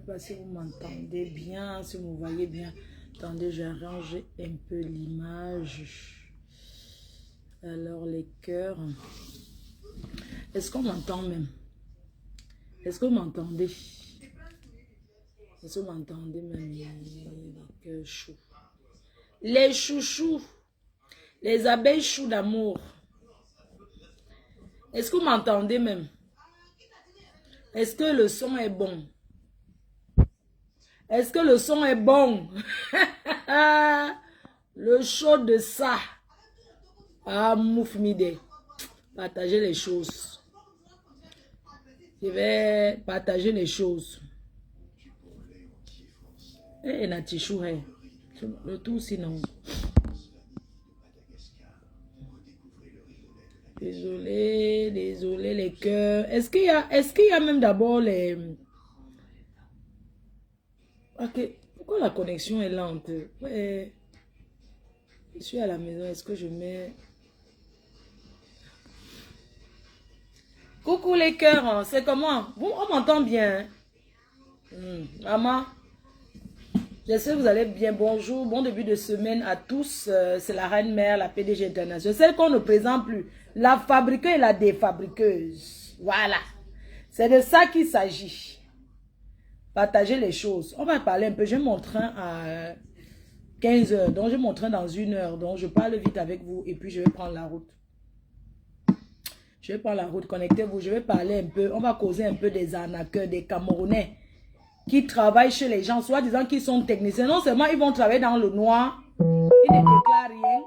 pas si vous m'entendez bien, si vous me voyez bien. Attendez, j'arrange un peu l'image. Alors, les cœurs. Est-ce qu'on m'entend même? Est-ce que vous m'entendez? Est-ce que vous m'entendez même? Les cœurs choux. Les chouchous. Les abeilles choux d'amour. Est-ce que vous m'entendez même? Est-ce que le son est bon? Est-ce que le son est bon? Le chaud de ça. Ah, moufmide. Partagez les choses. Je vais partager les choses. Et Natichou, le tout sinon. Désolé, désolé les cœurs. Est-ce qu'il y a même d'abord les... Ok, pourquoi la connexion est lente? Ouais. Je suis à la maison, est-ce que je mets... Coucou les cœurs, c'est comment? On m'entend bien. Maman, j'espère que vous allez bien. Bonjour, bon début de semaine à tous. C'est la reine mère, la PDG internationale. Celle qu'on ne présente plus. La fabriqueuse et la défabriqueuse. Voilà. C'est de ça qu'il s'agit. Partager les choses. On va parler un peu. J'ai mon train à 15 h. Donc, j'ai mon train dans 1 heure. Donc, je parle vite avec vous et puis je vais prendre la route. Je vais prendre la route. Connectez-vous. Je vais parler un peu. On va causer un peu des arnaqueurs, des Camerounais qui travaillent chez les gens, soit disant qu'ils sont techniciens. Non seulement ils vont travailler dans le noir, ils ne déclarent rien.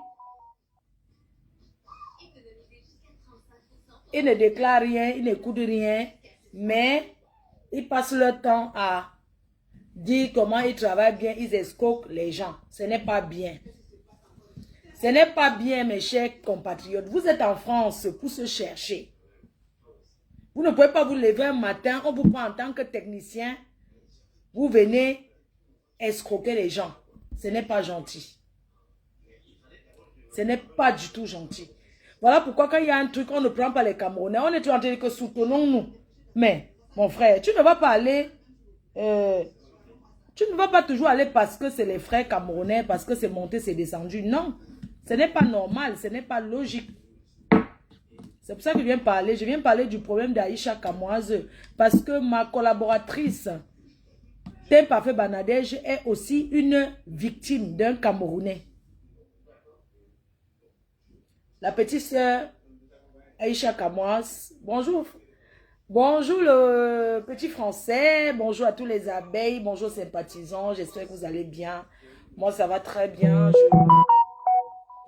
Ils ne déclarent rien, ils n'écoutent rien, mais ils passent leur temps à dire comment ils travaillent bien, ils escroquent les gens. Ce n'est pas bien. Ce n'est pas bien, mes chers compatriotes. Vous êtes en France pour se chercher. Vous ne pouvez pas vous lever un matin, on vous prend en tant que technicien, vous venez escroquer les gens. Ce n'est pas gentil. Ce n'est pas du tout gentil. Voilà pourquoi quand il y a un truc, on ne prend pas les Camerounais. On est en train de dire que soutenons-nous. Mais, mon frère, tu ne vas pas aller... tu ne vas pas toujours aller parce que c'est les frères Camerounais, parce que c'est monté, c'est descendu. Non, ce n'est pas normal, ce n'est pas logique. C'est pour ça que je viens parler. Je viens parler du problème d'Aïcha Kamoise. Parce que ma collaboratrice, Thé Parfait Banadège, est aussi une victime d'un Camerounais. La petite sœur Aïcha Kamoise, bonjour. Bonjour le petit français, bonjour à tous les abeilles, bonjour sympathisants, j'espère que vous allez bien. Moi ça va très bien,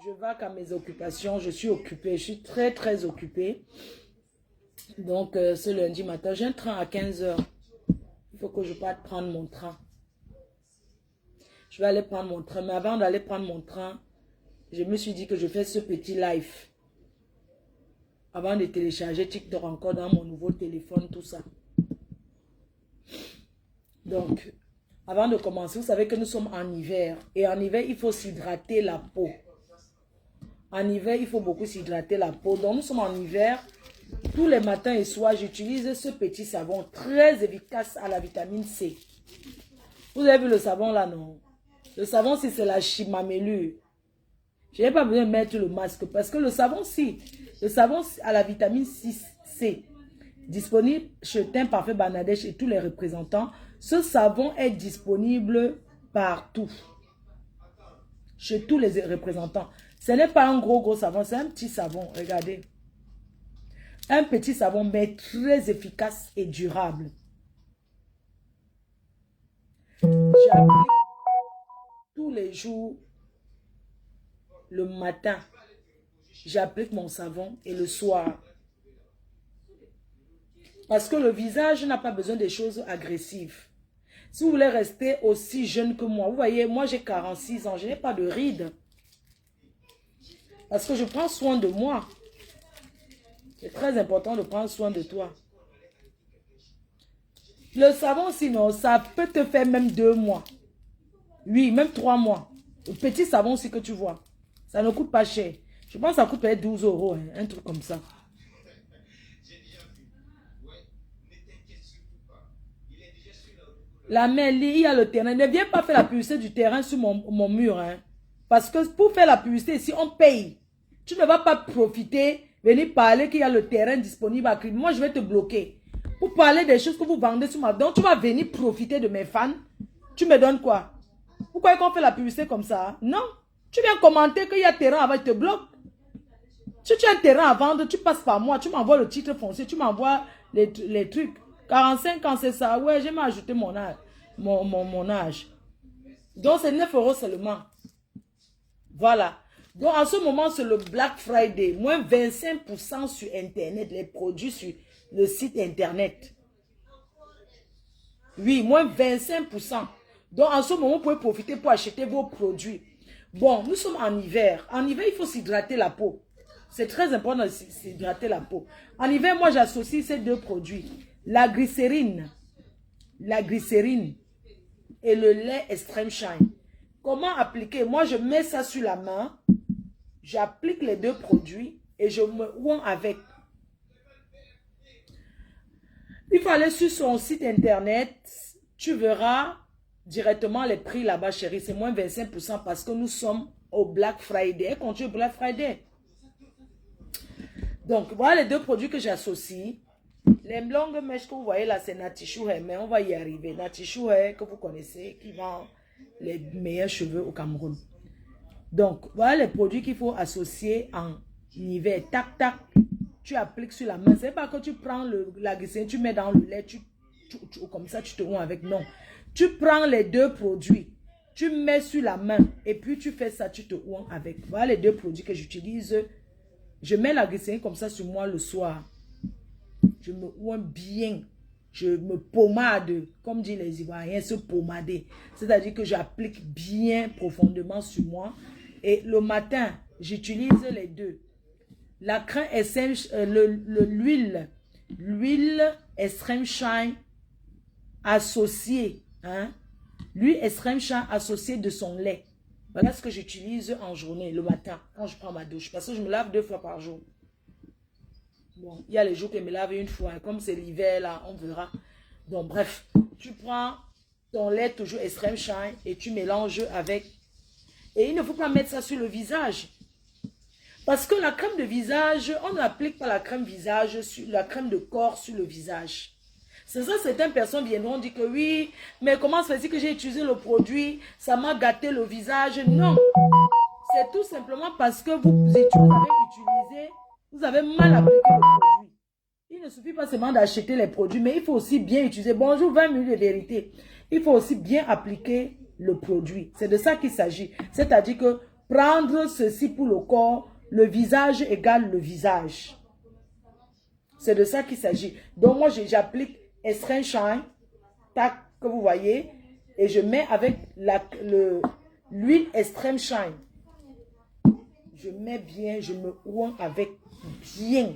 je vais qu'à mes occupations, je suis occupée, je suis très occupée. Donc ce lundi matin, j'ai un train à 15 h. Il faut que je parte prendre mon train. Je vais aller prendre mon train, mais avant d'aller prendre mon train, je me suis dit que je fais ce petit live. Avant de télécharger TikTok encore dans mon nouveau téléphone, tout ça. Donc, avant de commencer, vous savez que nous sommes en hiver. Et en hiver, il faut s'hydrater la peau. En hiver, il faut beaucoup s'hydrater la peau. Donc, nous sommes en hiver. Tous les matins et soirs, j'utilise ce petit savon très efficace à la vitamine C. Vous avez vu le savon là, non? Le savon, si c'est la chimamélure. Je n'ai pas besoin de mettre le masque parce que le savon, si. Le savon à la vitamine C, disponible chez Thé Parfait Banadège et tous les représentants. Ce savon est disponible partout. Chez tous les représentants. Ce n'est pas un gros savon, c'est un petit savon. Regardez. Un petit savon, mais très efficace et durable. J'applique tous les jours, le matin. J'applique mon savon et le soir. Parce que le visage n'a pas besoin de choses agressives. Si vous voulez rester aussi jeune que moi, vous voyez, moi j'ai 46 ans, je n'ai pas de rides. Parce que je prends soin de moi. C'est très important de prendre soin de toi. Le savon, sinon, ça peut te faire même 2 mois. Oui, même 3 mois. Le petit savon aussi que tu vois. Ça ne coûte pas cher. Je pense que ça coûte peut-être 12 €, hein, un truc comme ça. La mêlée, il y a le terrain. Ne viens pas faire la publicité du terrain sur mon mur. Hein. Parce que pour faire la publicité ici, on paye. Tu ne vas pas profiter, venir parler qu'il y a le terrain disponible à crédit. Moi, je vais te bloquer. Pour parler des choses que vous vendez sur ma... Donc, tu vas venir profiter de mes fans. Tu me donnes quoi? Pourquoi qu'on fait la publicité comme ça? Non. Tu viens commenter qu'il y a terrain avant, je te bloque. Si tu as un terrain à vendre, tu passes par moi. Tu m'envoies le titre foncier, tu m'envoies les trucs. 45 ans, c'est ça. Ouais, j'ai ajouté mon âge. Mon âge. Donc, c'est 9 € seulement. Voilà. Donc, en ce moment, c'est le Black Friday. Moins 25% sur Internet. Les produits sur le site Internet. Oui, moins 25%. Donc, en ce moment, vous pouvez profiter pour acheter vos produits. Bon, nous sommes en hiver. En hiver, il faut s'hydrater la peau. C'est très important de s'hydrater la peau. En hiver, moi, j'associe ces deux produits. La glycérine et le lait Extreme Shine. Comment appliquer? Moi, je mets ça sur la main. J'applique les deux produits et je me oins avec. Il faut aller sur son site internet. Tu verras directement les prix là-bas, chérie. C'est moins 25% parce que nous sommes au Black Friday. Et continue au Black Friday. Donc, voilà les deux produits que j'associe. Les longues mèches que vous voyez là, c'est Natishu Hair, mais on va y arriver. Natishu Hair, que vous connaissez, qui vend les meilleurs cheveux au Cameroun. Donc, voilà les produits qu'il faut associer en hiver. Tac, tac, tu appliques sur la main. C'est pas que tu prends la glycérine, tu mets dans le lait, comme ça, tu te rends avec. Non. Tu prends les deux produits, tu mets sur la main, et puis tu fais ça, tu te rends avec. Voilà les deux produits que j'utilise. Je mets la glycérine comme ça sur moi le soir. Je me oins bien. Je me pommade, comme disent les Ivoiriens, se pommader. C'est-à-dire que j'applique bien profondément sur moi. Et le matin, j'utilise les deux. La crème l'huile Extreme Shine associée. Hein? L'huile Extreme Shine associée de son lait. Voilà ce que j'utilise en journée, le matin, quand je prends ma douche. Parce que je me lave 2 fois par jour. Bon, il y a les jours que je me lave une fois. Comme c'est l'hiver, là, on verra. Donc, bref, tu prends ton lait toujours Extreme Shine et tu mélanges avec. Et il ne faut pas mettre ça sur le visage. Parce que la crème de visage, on n'applique pas la crème visage, sur la crème de corps sur le visage. C'est ça, certaines personnes viendront dire que oui, mais comment se fait-il que j'ai utilisé le produit, ça m'a gâté le visage? Non, c'est tout simplement parce que vous avez mal appliqué le produit. Il ne suffit pas seulement d'acheter les produits, mais il faut aussi bien utiliser. Bonjour, 20 minutes de vérité. Il faut aussi bien appliquer le produit. C'est de ça qu'il s'agit. C'est-à-dire que prendre ceci pour le corps, le visage égale le visage. C'est de ça qu'il s'agit. Donc moi, j'applique Extreme Shine, tac, que vous voyez, et je mets avec l'huile Extreme Shine. Je mets bien, je me oins avec bien.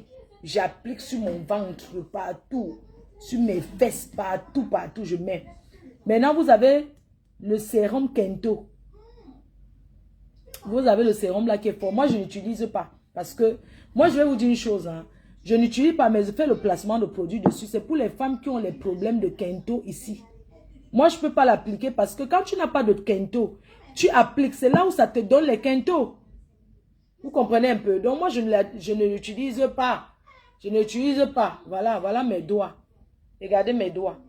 J'applique sur mon ventre, partout, sur mes fesses, partout, je mets. Maintenant, vous avez le sérum Kento. Vous avez le sérum là qui est fort. Moi, je n'utilise pas. Parce que, moi, je vais vous dire une chose. Hein. Je n'utilise pas, mais je fais le placement de produits dessus. C'est pour les femmes qui ont les problèmes de Kento ici. Moi, je ne peux pas l'appliquer parce que quand tu n'as pas de Kento, tu appliques. C'est là où ça te donne les Kento. Vous comprenez un peu. Donc, moi, je ne l'utilise pas. Je n'utilise pas. Voilà mes doigts. Regardez mes doigts.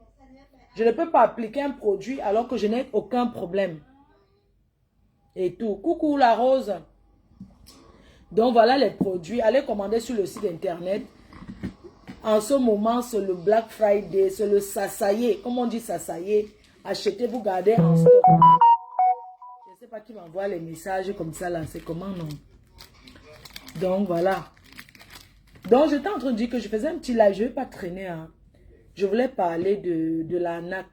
Je ne peux pas appliquer un produit alors que je n'ai aucun problème. Et tout. Coucou la rose. Donc voilà les produits. Allez commander sur le site internet. En ce moment, c'est le Black Friday. C'est le sasaye. Comme on dit sasaye. Achetez, vous gardez en stock. Je ne sais pas qui m'envoie les messages comme ça là. C'est comment non? Donc voilà. Donc j'étais en train de dire que je faisais un petit live. Je ne vais pas traîner. Hein. Je voulais parler de la NAC.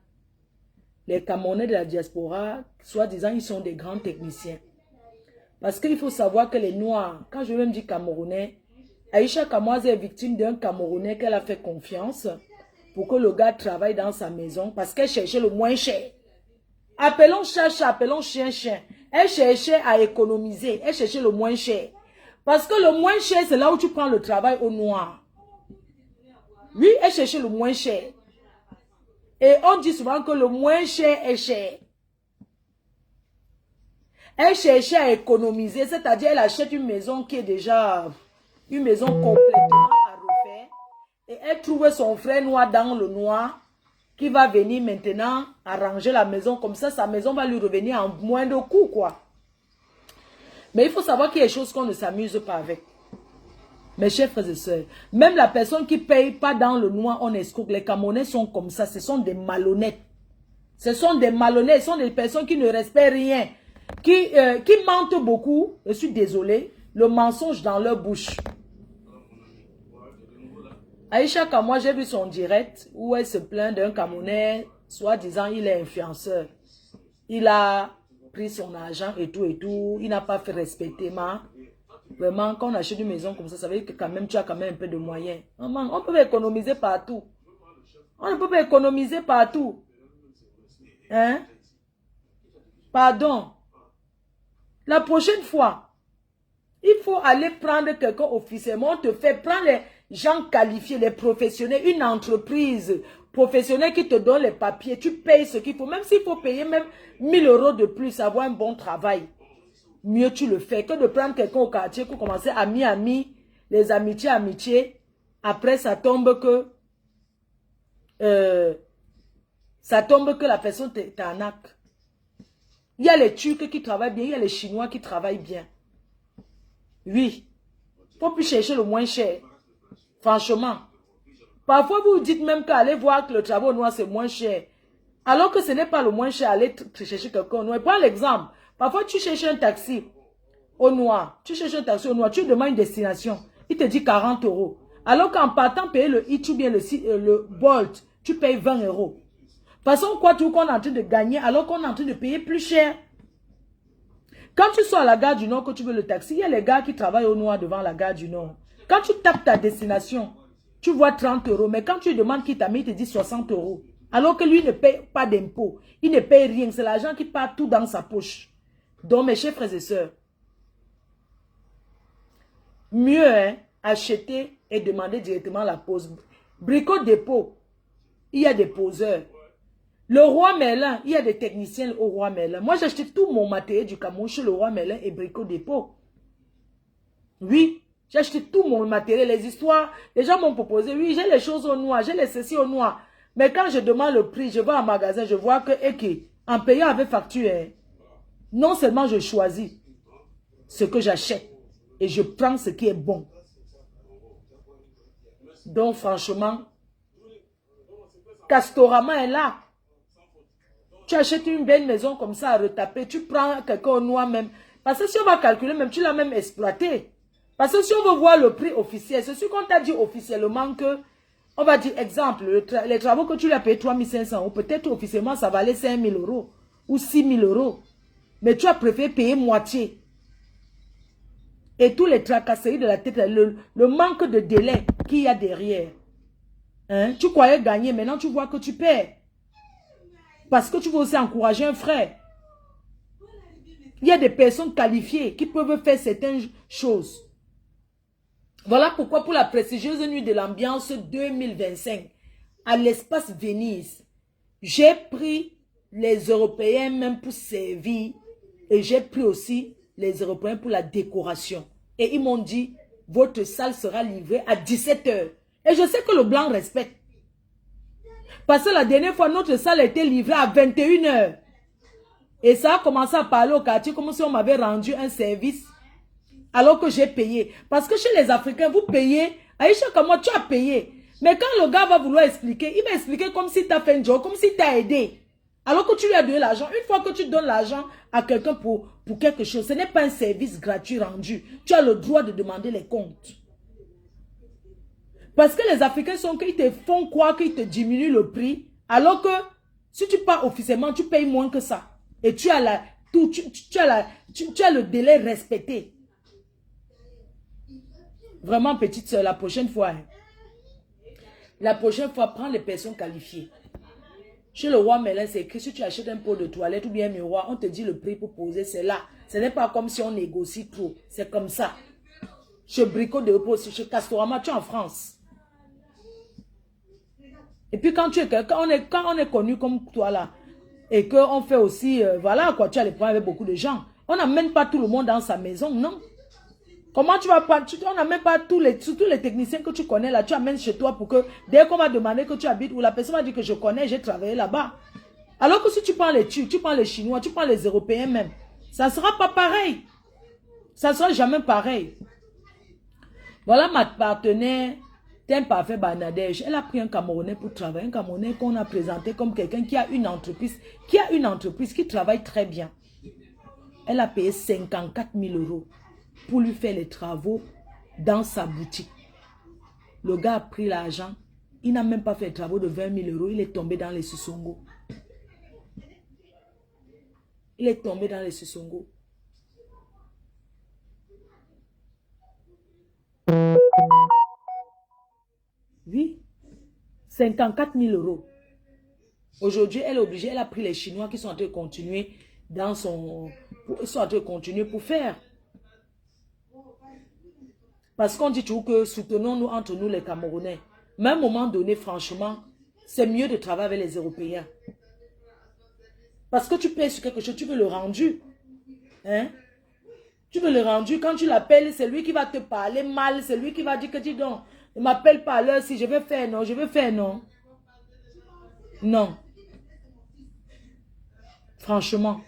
Les Camerounais de la diaspora, soi-disant, ils sont des grands techniciens. Parce qu'il faut savoir que les Noirs, quand je vais me dire Camerounais, Aïcha Kamoise est victime d'un Camerounais qu'elle a fait confiance pour que le gars travaille dans sa maison parce qu'elle cherchait le moins cher. Appelons chat, chat, appelons chien, chien. Elle cherchait à économiser, elle cherchait le moins cher. Parce que le moins cher, c'est là où tu prends le travail au noir. Oui, elle cherchait le moins cher. Et on dit souvent que le moins cher est cher. Elle cherchait à économiser, c'est-à-dire elle achète une maison qui est déjà une maison complètement à refaire. Et elle trouve son frère noir dans le noir qui va venir maintenant arranger la maison. Comme ça, sa maison va lui revenir en moins de coûts, quoi. Mais il faut savoir qu'il y a des choses qu'on ne s'amuse pas avec. Mes chers frères et sœurs, même la personne qui ne paye pas dans le noir, on escroque. Les Camerounais sont comme ça, ce sont des malhonnêtes. Ce sont des malhonnêtes, ce sont des personnes qui ne respectent rien. Qui mentent beaucoup, je suis désolé, le mensonge dans leur bouche. Aïcha Kamwa, j'ai vu son direct où elle se plaint d'un Camerounais, soi-disant il est influenceur. Il a pris son argent et tout, il n'a pas fait respecter ma. Vraiment, quand on achète une maison comme ça veut dire que quand même tu as quand même un peu de moyens. On peut économiser partout. On ne peut pas économiser partout. Hein? Pardon. La prochaine fois, il faut aller prendre quelqu'un officiellement. On te fait prendre les gens qualifiés, les professionnels, une entreprise professionnelle qui te donne les papiers. Tu payes ce qu'il faut. Même s'il faut payer même 1000 € de plus, avoir un bon travail. Mieux tu le fais que de prendre quelqu'un au quartier pour commencer ami, les amitiés. Après, ça tombe que la personne t'arnaque. Il y a les Turcs qui travaillent bien, il y a les Chinois qui travaillent bien. Oui. Il ne faut plus chercher le moins cher. Franchement. Parfois, vous dites même qu'aller voir que le travail au noir, c'est moins cher. Alors que ce n'est pas le moins cher, aller chercher quelqu'un au noir. Prends l'exemple. Parfois, tu cherches un taxi au noir. Tu cherches un taxi au noir. Tu demandes une destination. Il te dit 40 €. Alors qu'en partant payer le Eat ou bien le Bolt, tu payes 20 €. Façon quoi tout qu'on est en train de gagner alors qu'on est en train de payer plus cher. Quand tu sors à la gare du Nord, que tu veux le taxi, il y a les gars qui travaillent au noir devant la gare du Nord. Quand tu tapes ta destination, tu vois 30 €. Mais quand tu lui demandes qui t'a mis, il te dit 60 €. Alors que lui ne paye pas d'impôts. Il ne paye rien. C'est l'argent qui part tout dans sa poche. Donc, mes chers frères et sœurs, mieux acheter et demander directement la pose. Brico dépôt, il y a des poseurs. Le Roi Merlin, il y a des techniciens au Roi Merlin. Moi, j'ai acheté tout mon matériel du Cameroun chez le Roi Merlin et Brico Dépôt. Oui, j'ai acheté tout mon matériel, les histoires. Les gens m'ont proposé, oui, j'ai les choses au noir, j'ai les ceci au noir. Mais quand je demande le prix, je vais en magasin, je vois que, en payant avec facture, non seulement je choisis ce que j'achète et je prends ce qui est bon. Donc, franchement, Castorama est là. Tu achètes une belle maison comme ça à retaper, tu prends quelqu'un au noir même. Parce que si on va calculer même, tu l'as même exploité. Parce que si on veut voir le prix officiel, c'est ce qu'on t'a dit officiellement que, on va dire exemple, les travaux que tu lui as payé 3500 €, peut-être officiellement ça valait 5000 € ou 6000 €. Mais tu as préféré payer moitié. Et tous les tracasseries de la tête, le manque de délai qu'il y a derrière. Hein? Tu croyais gagner, maintenant tu vois que tu perds. Parce que tu veux aussi encourager un frère. Il y a des personnes qualifiées qui peuvent faire certaines choses. Voilà pourquoi pour la prestigieuse nuit de l'ambiance 2025, à l'espace Venise, j'ai pris les Européens même pour servir et j'ai pris aussi les Européens pour la décoration. Et ils m'ont dit, votre salle sera livrée à 17 h. Et je sais que le blanc respecte. Parce que la dernière fois, notre salle a été livrée à 21 h. Et ça a commencé à parler au quartier comme si on m'avait rendu un service alors que j'ai payé. Parce que chez les Africains, vous payez. Aïcha, comme moi, tu as payé. Mais quand le gars va vouloir expliquer, il va expliquer comme si tu as fait un job, comme si tu as aidé. Alors que tu lui as donné l'argent. Une fois que tu donnes l'argent à quelqu'un pour quelque chose, ce n'est pas un service gratuit rendu. Tu as le droit de demander les comptes. Parce que les Africains sont qu'ils te font croire qu'ils te diminuent le prix, alors que si tu pars officiellement, tu payes moins que ça. Et tu as, tu as le délai respecté. Vraiment, petite soeur, la prochaine fois, prends les personnes qualifiées. Chez le Roi Merlin, c'est écrit, si tu achètes un pot de toilette ou bien un miroir, on te dit le prix pour poser, c'est là. Ce n'est pas comme si on négocie trop. C'est comme ça. Chez Brico Dépôt, chez Castorama, tu es en France. Et puis quand tu es quelqu'un, quand on est connu comme toi là, et qu'on fait aussi, voilà quoi, tu as les problèmes avec beaucoup de gens. On n'amène pas tout le monde dans sa maison, non. Comment tu vas pas, on n'amène pas surtout les techniciens que tu connais là, tu amènes chez toi pour que, dès qu'on va demander que tu habites, ou la personne va dire que je connais, j'ai travaillé là-bas. Alors que si tu prends les Turcs, tu prends les Chinois, tu prends les Européens même, ça ne sera pas pareil. Ça ne sera jamais pareil. Voilà ma partenaire, Teint Parfait Banadège. Elle a pris un Camerounais pour travailler. Un Camerounais qu'on a présenté comme quelqu'un qui a une entreprise, qui travaille très bien. Elle a payé 54 000 € pour lui faire les travaux dans sa boutique. Le gars a pris l'argent. Il n'a même pas fait les travaux de 20 000 €. Il est tombé dans les Sissongo. Il est tombé dans les Sissongo. Oui, 54 000 €. Aujourd'hui, elle est obligée, elle a pris les Chinois qui sont en train de continuer dans son... Ils sont en train de continuer pour faire. Parce qu'on dit toujours que soutenons-nous entre nous les Camerounais. Mais à un moment donné, franchement, c'est mieux de travailler avec les Européens. Parce que tu payes sur quelque chose, tu veux le rendu. Hein? Tu veux le rendu, quand tu l'appelles, c'est lui qui va te parler mal, c'est lui qui va dire que dis donc, ne m'appelle pas à l'heure si je vais faire non, je vais faire non. Non. Franchement,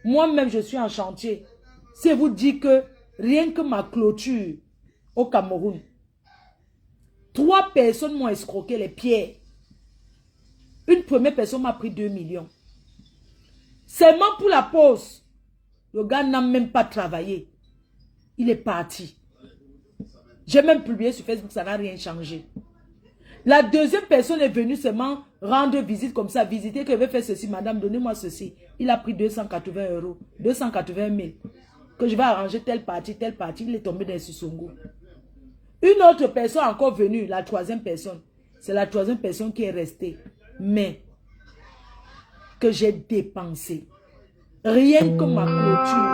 moi-même je suis en chantier. Si je vous dis que rien que ma clôture au Cameroun, 3 personnes m'ont escroqué les pierres. Une première personne m'a pris 2 millions. Seulement pour la pause. Le gars n'a même pas travaillé. Il est parti. J'ai même publié sur Facebook, ça n'a rien changé. La deuxième personne est venue seulement rendre visite comme ça, visiter que je vais faire ceci, madame, donnez-moi ceci. Il a pris 280 €, 280 000. Que je vais arranger telle partie, il est tombé dans le Sissongo. Une autre personne encore venue, la troisième personne. C'est la troisième personne qui est restée. Mais que j'ai dépensé. Rien que ma clôture.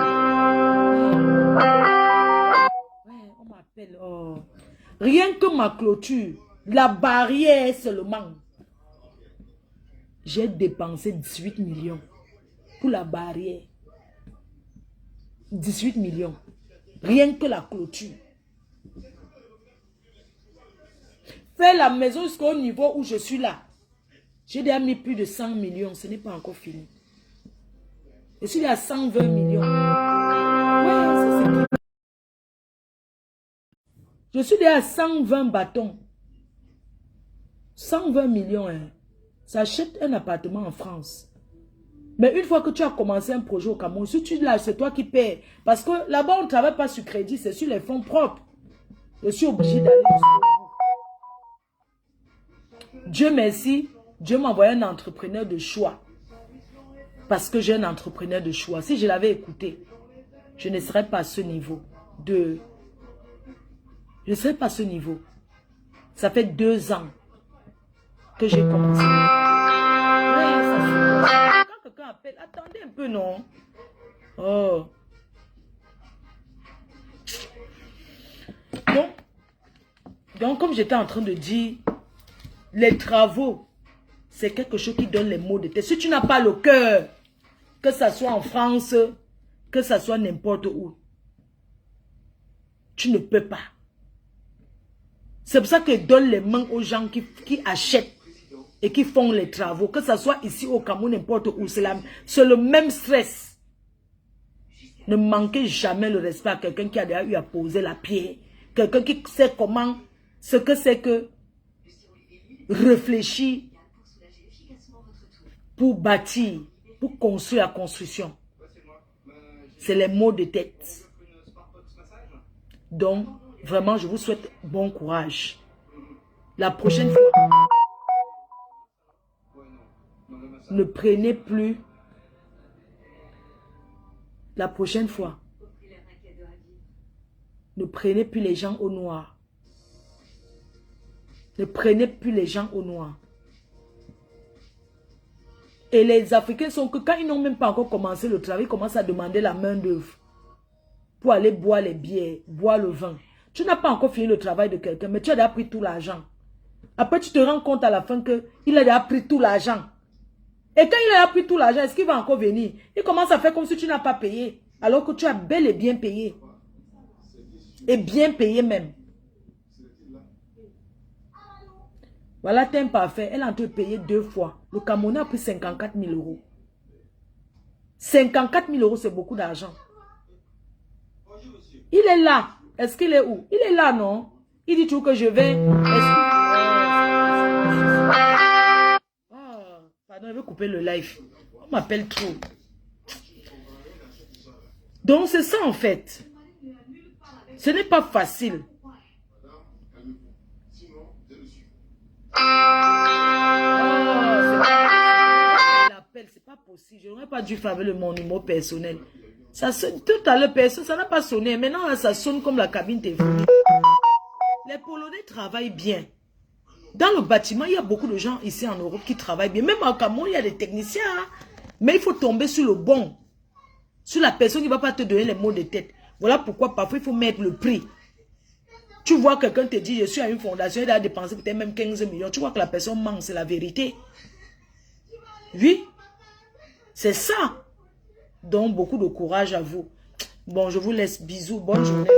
Ouais, on m'appelle. Oh. Rien que ma clôture. La barrière seulement. J'ai dépensé 18 millions. Pour la barrière. 18 millions. Rien que la clôture. Faire la maison jusqu'au niveau où je suis là. J'ai déjà mis plus de 100 millions. Ce n'est pas encore fini. Je suis à 120 millions. Ouais, ça c'est... Je suis déjà à 120 bâtons. 120 millions. Hein. Ça achète un appartement en France. Mais une fois que tu as commencé un projet au Cameroun, si tu l'as, c'est toi qui paies. Parce que là-bas, on ne travaille pas sur crédit, c'est sur les fonds propres. Je suis obligé d'aller jusqu'au bout. Dieu merci, Dieu m'a envoyé un entrepreneur de choix. Parce que j'ai un entrepreneur de choix. Si je l'avais écouté, je ne serais pas à ce niveau de... Je ne serais pas à ce niveau. Ça fait 2 ans que j'ai commencé. Ouais, ça quand quelqu'un appelle, attendez un peu, non? Oh. Donc comme j'étais en train de dire, les travaux, c'est quelque chose qui donne les maux de tête. Si tu n'as pas le cœur, que ça soit en France, que ça soit n'importe où, tu ne peux pas. C'est pour ça que je donne les mains aux gens qui achètent et qui font les travaux. Que ça soit ici au Cameroun, n'importe où, c'est le même stress. Ne manquez jamais le respect à quelqu'un qui a déjà eu à poser la pierre. Quelqu'un qui sait comment, ce que c'est que réfléchir pour bâtir, pour construire la construction. C'est les maux de tête. Donc, vraiment, je vous souhaite bon courage. La prochaine fois, ne prenez plus. La prochaine fois, ne prenez plus les gens au noir. Ne prenez plus les gens au noir. Et les Africains sont que quand ils n'ont même pas encore commencé le travail, ils commencent à demander la main d'œuvre pour aller boire les bières, boire le vin. Tu n'as pas encore fini le travail de quelqu'un, mais tu as déjà pris tout l'argent. Après, tu te rends compte à la fin qu'il a déjà pris tout l'argent. Et quand il a pris tout l'argent, est-ce qu'il va encore venir? Il commence à faire comme si tu n'as pas payé. Alors que tu as bel et bien payé. Et bien payé même. Voilà, t'es imparfait. Elle a en train de payer 2 fois. Le Camerounais a pris 54 000 euros. 54 000 euros, c'est beaucoup d'argent. Il est là. Est-ce qu'il est où? Il est là, non? Il dit toujours que je vais... Pardon, je vais couper le live. On m'appelle trop. Donc, c'est ça, en fait. Ce n'est pas facile. C'est pas possible. Je n'aurais pas dû faire avec mon numéro personnel. Ça sonne tout à l'heure, personne, ça n'a pas sonné. Maintenant, ça sonne comme la cabine téléphonique. Les Polonais travaillent bien. Dans le bâtiment, il y a beaucoup de gens ici en Europe qui travaillent bien. Même au Cameroun, il y a des techniciens. Hein? Mais il faut tomber sur le bon. Sur la personne qui ne va pas te donner les mots de tête. Voilà pourquoi parfois il faut mettre le prix. Tu vois quelqu'un te dit, je suis à une fondation, il a dépensé peut-être même 15 millions. Tu vois que la personne manque, c'est la vérité. Oui. C'est ça. Donc, beaucoup de courage à vous. Bon, je vous laisse. Bisous. Bonne journée.